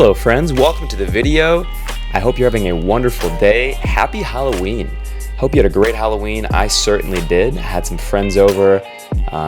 Hello friends, welcome to the video. I hope you're having a wonderful day. Happy Halloween. Hope you had a great Halloween. I certainly did. Had some friends over,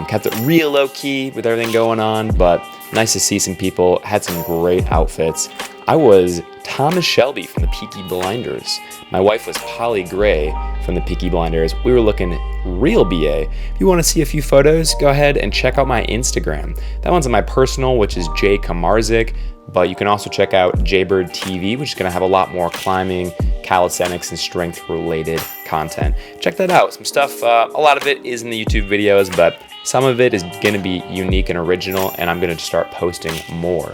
kept it real low key with everything going on, but nice to see some people. Had some great outfits. I was Thomas Shelby from the Peaky Blinders. My wife was Polly Gray from the Peaky Blinders. We were looking real BA. If you want to see a few photos, go ahead and check out my Instagram. That one's on my personal, which is J Kamarzik, but you can also check out Jaybird TV, which is going to have a lot more climbing, calisthenics, and strength related content. Check that out. Some stuff, a lot of it is in the YouTube videos, but some of it is going to be unique and original, and I'm going to start posting more.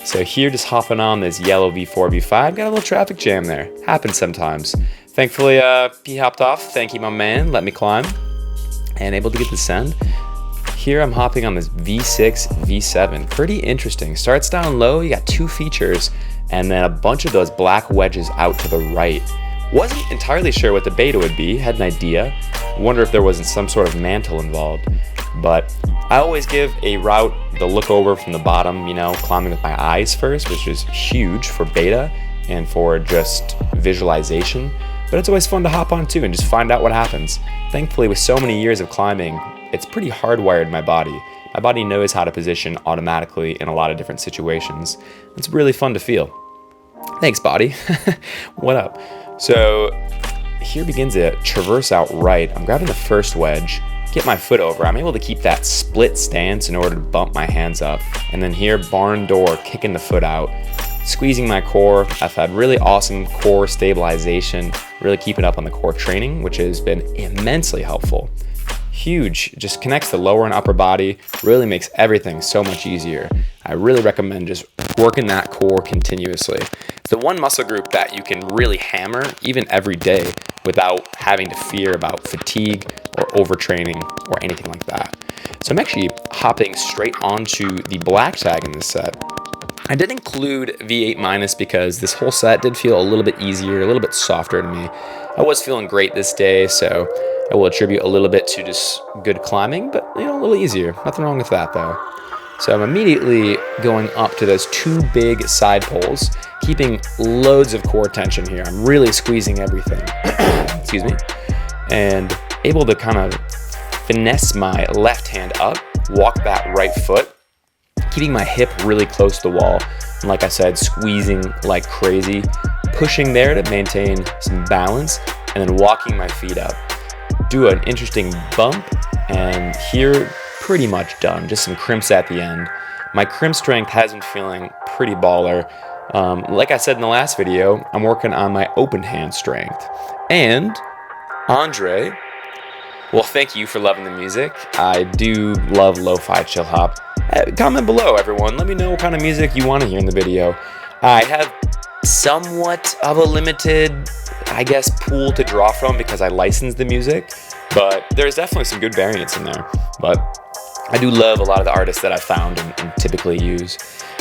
So here, just hopping on this yellow V4, V5, got a little traffic jam there. Happens sometimes. Thankfully, he hopped off. Thank you, my man. Let me climb. And able to get the send. Here I'm hopping on this V6, V7. Pretty interesting. Starts down low, you got two features, and then a bunch of those black wedges out to the right. Wasn't entirely sure what the beta would be, had an idea. Wonder if there wasn't some sort of mantle involved. But I always give a route the look over from the bottom, climbing with my eyes first, which is huge for beta and for just visualization. But it's always fun to hop on too and just find out what happens. Thankfully, with so many years of climbing, it's pretty hardwired in my body. My body knows how to position automatically in a lot of different situations. It's really fun to feel. Thanks, body. What up? So here begins a traverse out right. I'm grabbing the first wedge, get my foot over. I'm able to keep that split stance in order to bump my hands up. And then here, barn door, kicking the foot out, squeezing my core. I've had really awesome core stabilization, really keeping up on the core training, which has been immensely helpful. Huge, just connects the lower and upper body, really makes everything so much easier. I really recommend just working that core continuously. It's the one muscle group that you can really hammer even every day without having to fear about fatigue or overtraining or anything like that. So I'm actually hopping straight onto the black tag in this set. I did include V8 minus because this whole set did feel a little bit easier, a little bit softer to me. I was feeling great this day, so I will attribute a little bit to just good climbing, but a little easier. Nothing wrong with that though. So I'm immediately going up to those two big side poles, keeping loads of core tension here. I'm really squeezing everything, excuse me, and able to kind of finesse my left hand up, walk that right foot, keeping my hip really close to the wall. And like I said, squeezing like crazy, pushing there to maintain some balance, and then walking my feet up. Do an interesting bump, and here pretty much done. Just some crimps at the end. My crimp strength has been feeling pretty baller. Like I said in the last video, I'm working on my open hand strength. And Andre, well, thank you for loving the music. I do love lo-fi chill hop. Comment below, everyone. Let me know what kind of music you want to hear in the video. I have somewhat of a limited, pool to draw from because I license the music, but there's definitely some good variants in there. But I do love a lot of the artists that I've found and typically use.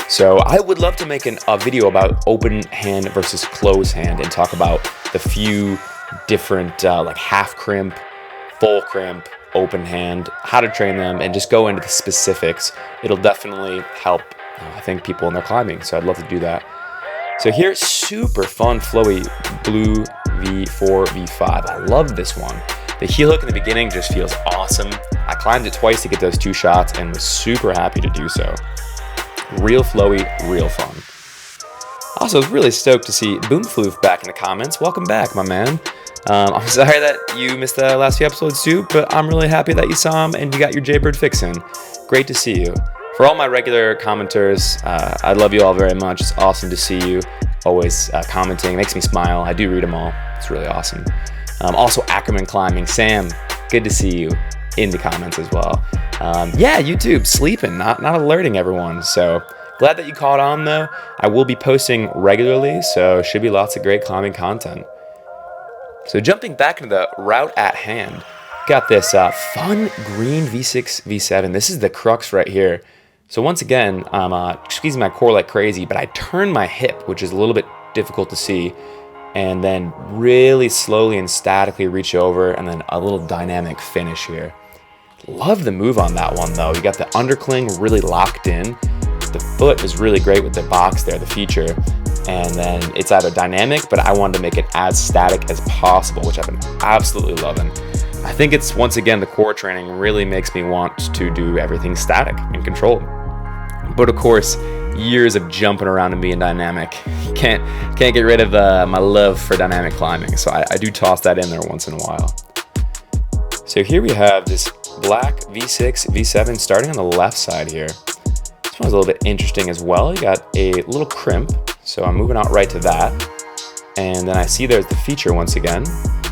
So I would love to make a video about open hand versus closed hand and talk about the few different like half crimp, full crimp, open hand, how to train them, and just go into the specifics. It'll definitely help, I think, people in their climbing. So I'd love to do that. So here, super fun, flowy blue V4, V5. I love this one. The heel hook in the beginning just feels awesome. I climbed it twice to get those two shots and was super happy to do so. Real flowy, real fun. Also, I was really stoked to see Boomfloof back in the comments. Welcome back, my man. I'm sorry that you missed the last few episodes too, but I'm really happy that you saw him and you got your Jaybird fix in. Great to see you. For all my regular commenters, I love you all very much. It's awesome to see you always commenting. It makes me smile. I do read them all. It's really awesome. Also, Ackerman Climbing. Sam, good to see you in the comments as well. Yeah, YouTube, sleeping, not alerting everyone. So glad that you caught on though. I will be posting regularly, so should be lots of great climbing content. So jumping back into the route at hand, got this fun green V6, V7. This is the crux right here. So once again, I'm squeezing my core like crazy, but I turn my hip, which is a little bit difficult to see, and then really slowly and statically reach over, and then a little dynamic finish here. Love the move on that one though. You got the undercling really locked in, the foot is really great with the box there, the feature. And then it's either dynamic, but I wanted to make it as static as possible, which I've been absolutely loving. I think it's, once again, the core training really makes me want to do everything static and controlled. But of course, years of jumping around and being dynamic, can't get rid of my love for dynamic climbing. So I do toss that in there once in a while. So here we have this black V6, V7 starting on the left side here. This one's a little bit interesting as well. You got a little crimp, so I'm moving out right to that. And then I see there's the feature once again.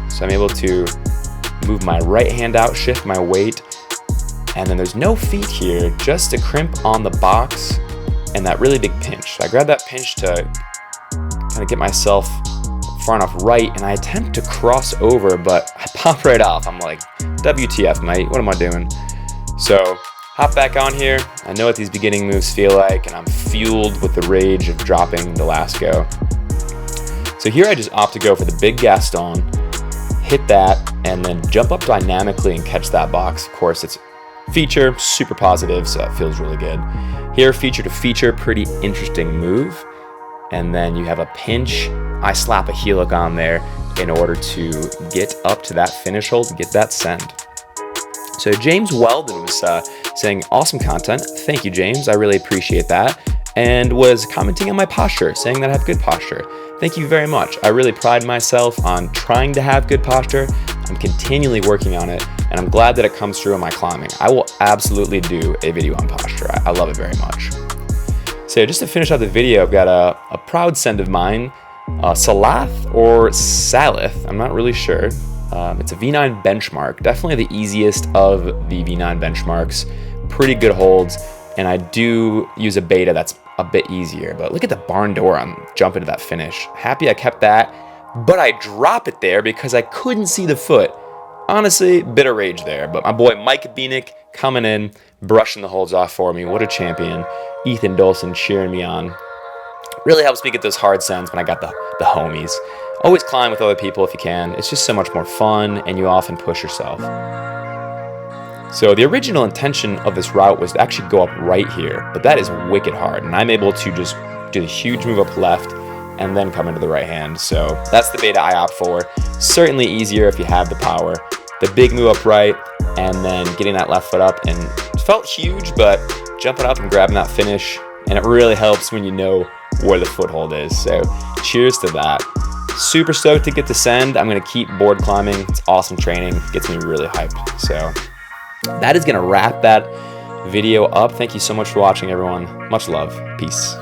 So I'm able to move my right hand out, shift my weight, and then there's no feet here, just a crimp on the box and that really big pinch. So I grab that pinch to kind of get myself far enough right, and I attempt to cross over, but I pop right off. I'm like, WTF, mate, what am I doing? So hop back on here. I know what these beginning moves feel like, and I'm fueled with the rage of dropping the last go. So here I just opt to go for the big Gaston, hit that, and then jump up dynamically and catch that box. Of course, it's feature, super positive, so it feels really good. Here, feature to feature, pretty interesting move. And then you have a pinch. I slap a heel hook on there in order to get up to that finish hold, to get that send. So James Weldon was saying, awesome content. Thank you, James. I really appreciate that. And was commenting on my posture, saying that I have good posture. Thank you very much. I really pride myself on trying to have good posture. I'm continually working on it, and I'm glad that it comes through in my climbing. I will absolutely do a video on posture. I love it very much. So just to finish out the video, I've got a proud send of mine, Salathe or Salathe, I'm not really sure. It's a V9 benchmark, definitely the easiest of the V9 benchmarks. Pretty good holds, and I do use a beta that's a bit easier, but look at the barn door on jumping to that finish. Happy I kept that, but I drop it there because I couldn't see the foot. Honestly, bit of rage there, but my boy Mike Beanick coming in, brushing the holds off for me. What a champion. Ethan Dolson cheering me on. Really helps me get those hard sends when I got the homies. Always climb with other people if you can. It's just so much more fun, and you often push yourself. So the original intention of this route was to actually go up right here, but that is wicked hard, and I'm able to just do the huge move up left and then come into the right hand. So that's the beta I opt for. Certainly easier if you have the power. The big move up right, and then getting that left foot up, and it felt huge, but jumping up and grabbing that finish, and it really helps when you know where the foothold is. So cheers to that. Super stoked to get to send. I'm gonna keep board climbing. It's awesome training, gets me really hyped. So that is gonna wrap that video up. Thank you so much for watching, everyone. Much love. Peace.